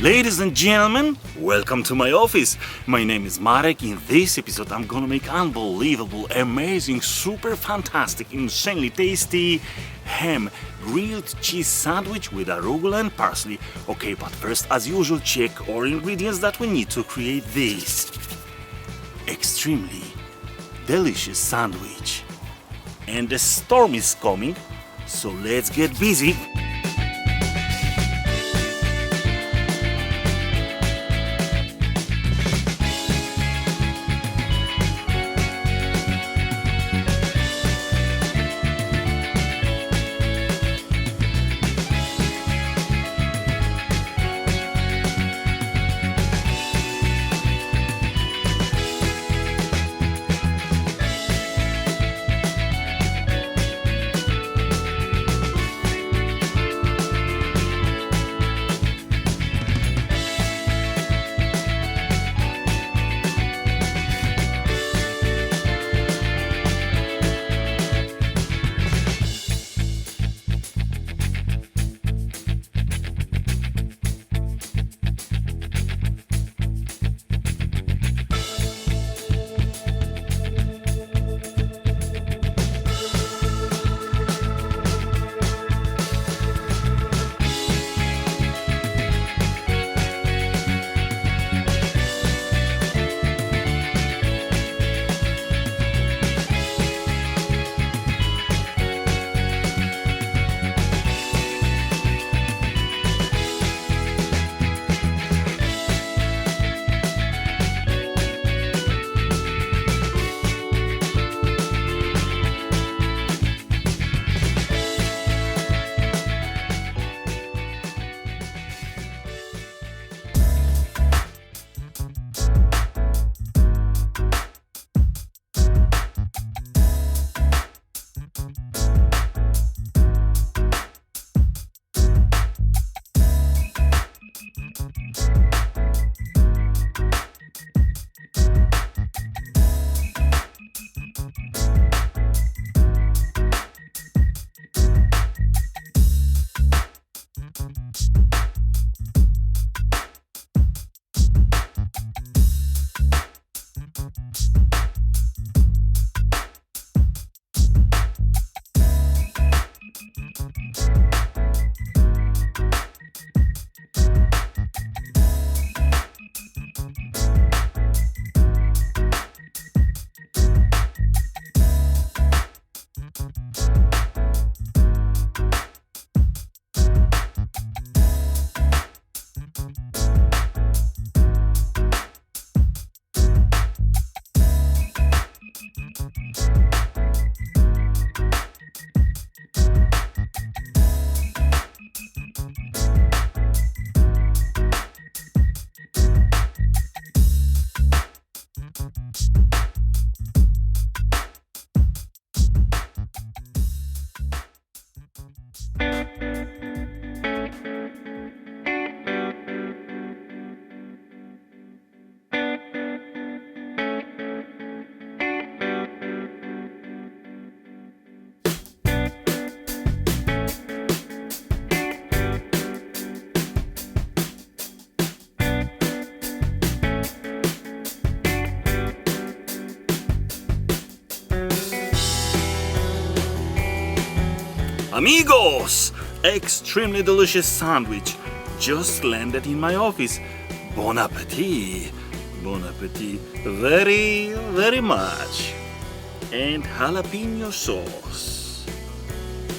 Ladies and gentlemen, welcome to my office. My name is Marek. In this episode, I'm gonna make unbelievable, amazing, super fantastic, insanely tasty ham grilled cheese sandwich with arugula and parsley. Okay, but first, as usual, check all ingredients that we need to create this extremely delicious sandwich. And the storm is coming, so let's get busy. Amigos! Extremely delicious sandwich just landed in my office. Bon appetit! Bon appetit very, very much. And jalapeno sauce.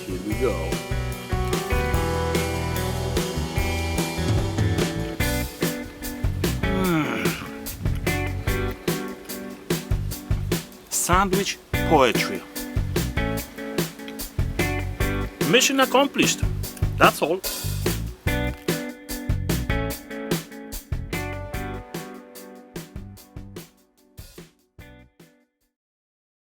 Here we go. Sandwich poetry. Mission accomplished. That's all.